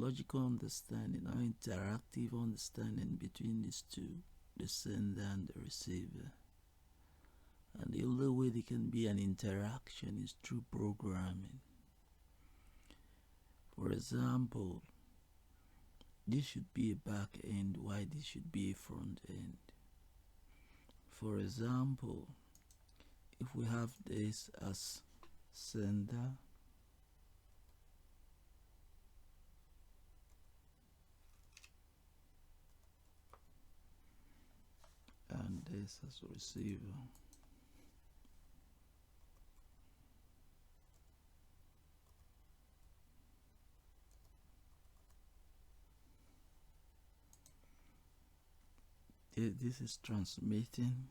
logical understanding or interactive understanding between these two, the sender and the receiver. And the only way there can be an interaction is through programming. For example, this should be a back end, while this should be a front end. For example, if we have this as sender and this as receiver, this is transmitting,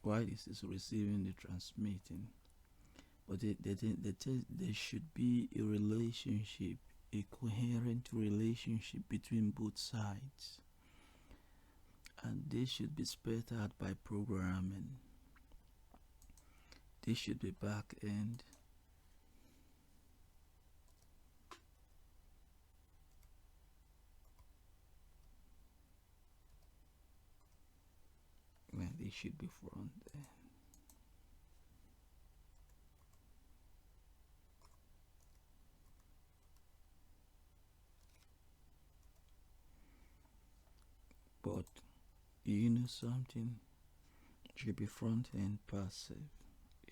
while this is receiving the transmitting. But there should be a relationship, a coherent relationship between both sides, and this should be spelled out by programming. This should be back end, and this should be front end. But you know something, it should be front end passive.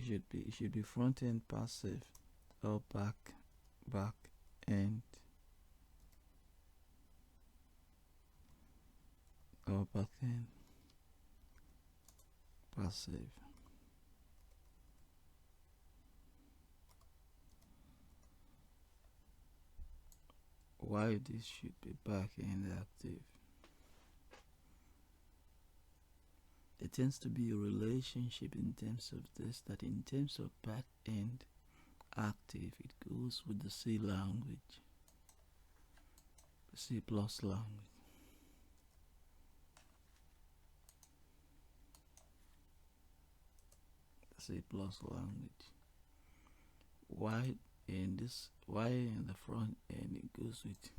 It should be front end passive or back end or back end passive. Why this should be back end active? There tends to be a relationship in terms of this, that in terms of back end active, it goes with the C language, the C+ language. The C+ language. Why in the front end it goes with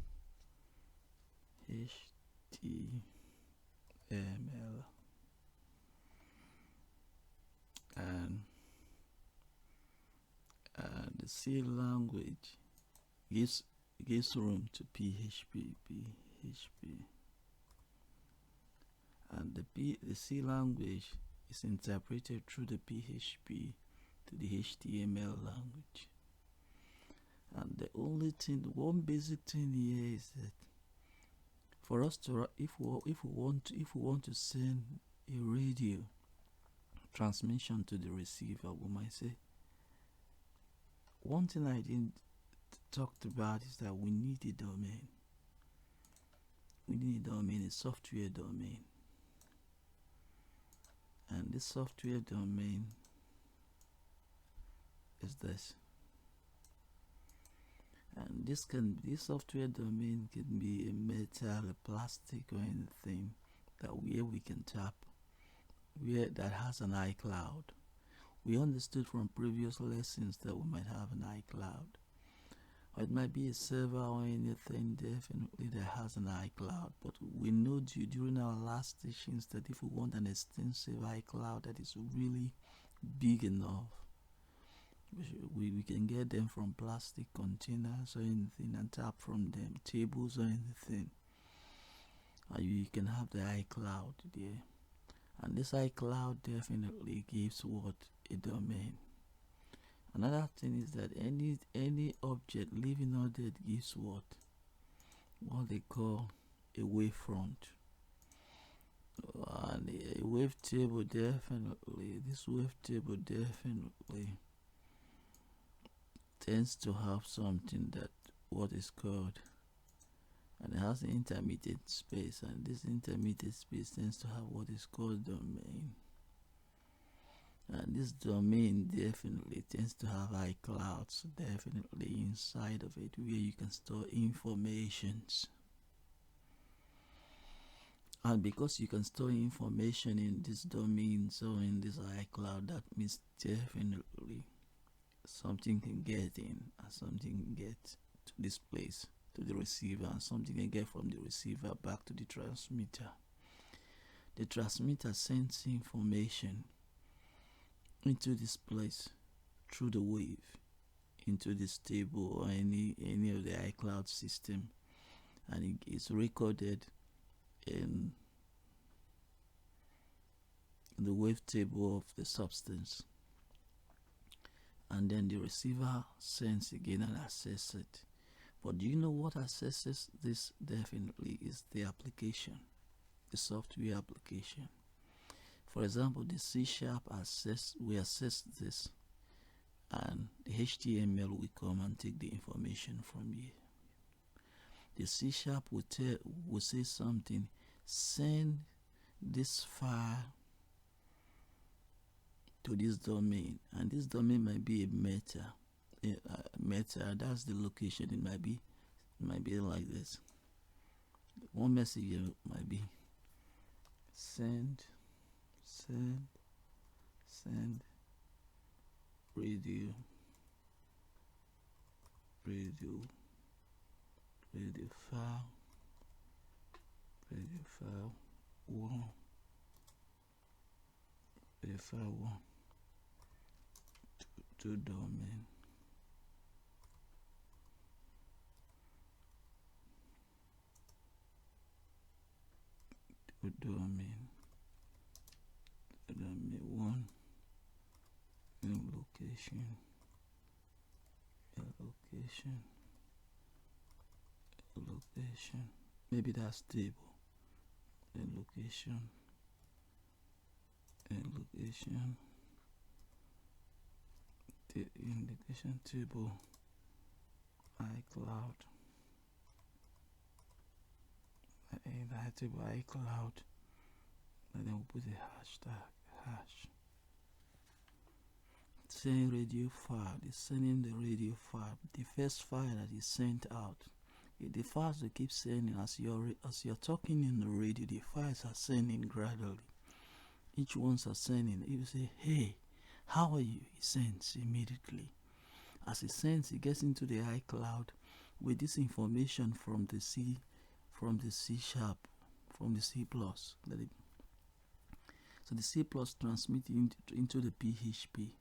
HTML. And the C language gives room to PHP, and the C language is interpreted through the PHP to the HTML language. And the only thing, one basic thing here is that for us to, if we want to send a radio transmission to the receiver, we might say, one thing I didn't talk about is that we need a domain. We need a domain, a software domain. And this software domain is this. And this software domain can be a metal, a plastic, or anything that we can tap, that has an iCloud. We understood from previous lessons that we might have an iCloud, or it might be a server or anything definitely that has an iCloud. But we know during our last teachings that if we want an extensive iCloud that is really big enough, we can get them from plastic containers or anything and tap from them, tables or anything, and you can have the iCloud there. And this iCloud definitely gives what? A domain. Another thing is that any object, living or dead, gives what they call a wavefront. And a wavetable definitely, this wavetable definitely tends to have something that what is called, and it has an intermediate space, and this intermediate space tends to have what is called domain. And this domain definitely tends to have iClouds definitely inside of it, where you can store informations. And because you can store information in this domain, so in this iCloud, that means definitely something can get in and something can get to this place, to the receiver, and something can get from the receiver back to the transmitter. The transmitter sends information into this place through the wave into this table or any of the iCloud system, and it is recorded in the wave table of the substance, and then the receiver sends again and accesses it. But do you know what accesses this? Definitely is the application, the software application. For example, the C# we access this, and the HTML will come and take the information from here. The C# will say something, send this file to this domain, and this domain might be a meta. Meta, that's the location. It might be like this. One message might be send radio file 1 to domain. Domain 1 in location. Maybe that's table. Then location. The indication table, iCloud. Table iCloud, and then we'll put the hashtag. Send radio file. It's sending the radio file. The first file that is sent out. The files will keep sending as you're talking in the radio. The files are sending gradually. Each one's are sending. You say, "Hey, how are you?" It sends immediately. As it sends, it gets into the iCloud with this information from the C#, from the C+. So the C+ transmits into the PHP.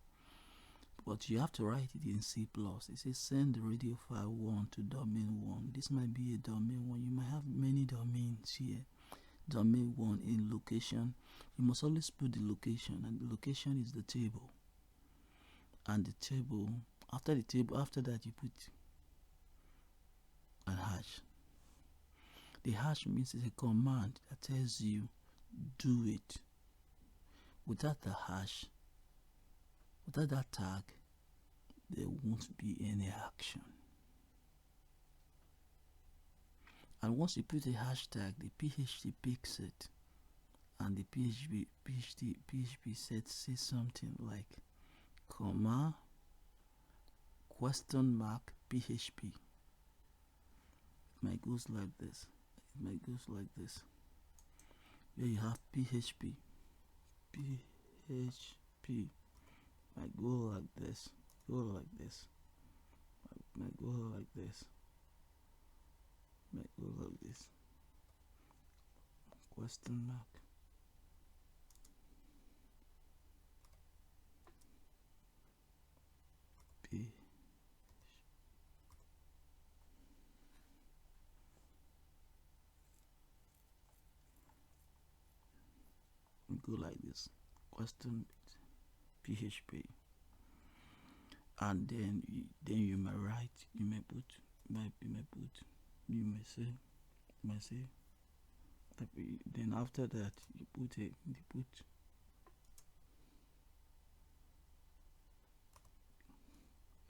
But you have to write it in C+. It says send the radio file 1 to domain 1. This might be a domain 1. You might have many domains here. Domain 1 in location. You must always put the location, and the location is the table. And the table, after that you put a hash. The hash means it's a command that tells you do it. Without the hash, without that tag, there won't be any action. And once you put a hashtag, the PHP picks it, and the PHP says something like comma question mark PHP. It might goes like this. Here you have PHP might go like this, might go like this, question mark P. Go like this, question PHP, and then you may write, you may say, then after that you put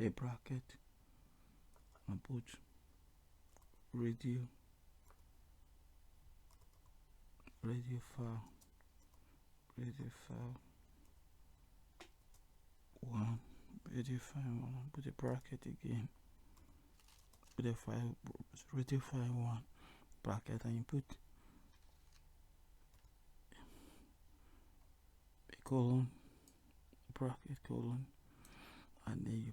a bracket and put radio file 1, put a bracket again, put a radio file 1 bracket, and you put colon, bracket colon, and then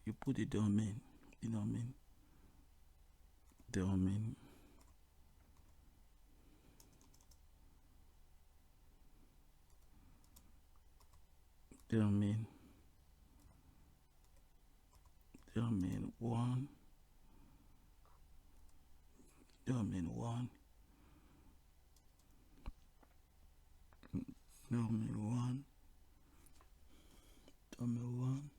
you put the domain, domain, domain, domain, domain one, domain one, domain one, domain one.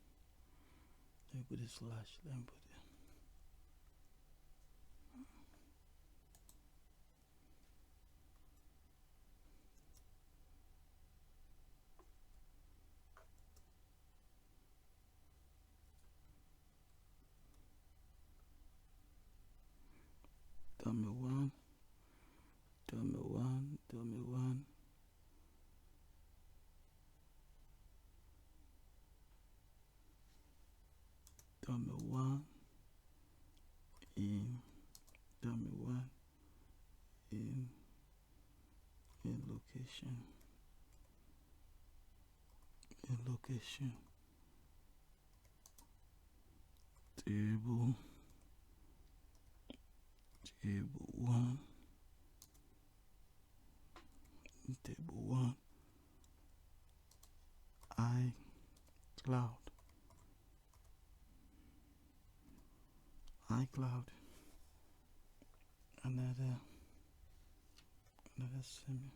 Let me put a slash. Let me put it. Domain one, domain one, domain one. Domain one in domain one in location table one, table one, iCloud, another semi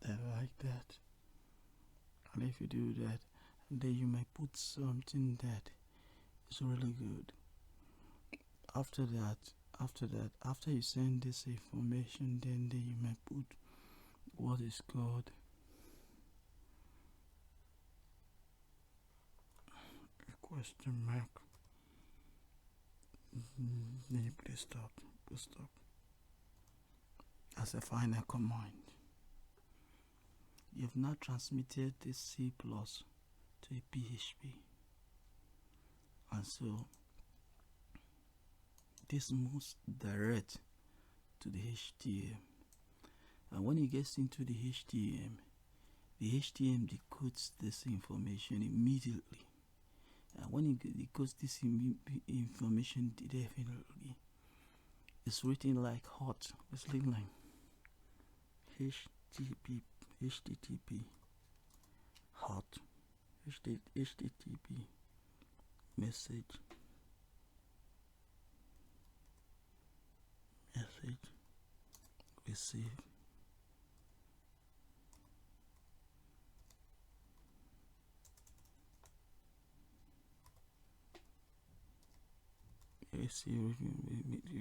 that like that. And if you do that, then you might put something that is really good. After you send this information, then you might put what is called a question mark. Then you put stop as a final command. You have now transmitted this C+ to a PHP, and so this moves direct to the HTML. And when it gets into the HTML decodes this information immediately. And when it decodes this information, definitely it's written like hot. It's written like HTTP hot, HTTP message receive.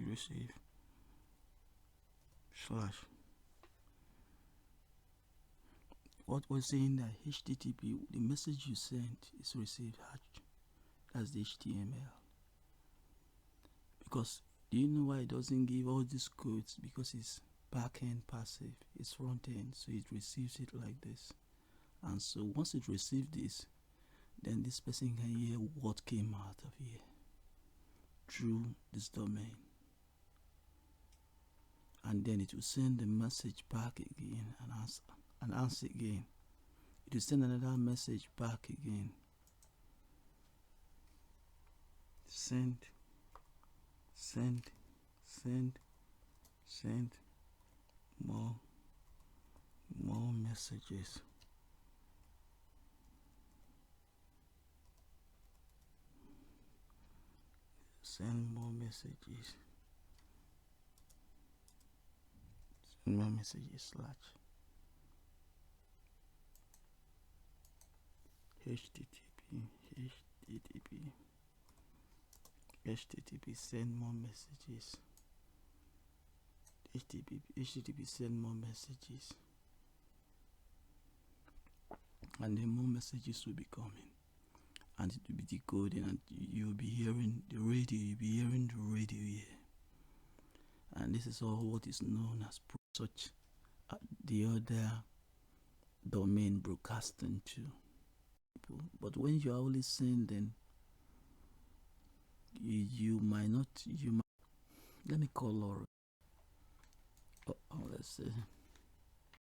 Receive slash. What we're saying that HTTP, the message you sent is received hatch. That's the HTML. Because do you know why it doesn't give all these codes? Because it's back-end passive, it's front-end, so it receives it like this. And so once it receives this, then this person can hear what came out of here through this domain. And then it will send the message back again and answer again. It will send another message back again. Send more messages. Send more messages. Send more messages slash HTTP send more messages. HTTP send more messages. And then more messages will be coming. And it will be decoding, and you'll be hearing the radio, here. And this is all what is known as such the other domain broadcasting to people. But when you are only sending, you might let me call Laura. Let's say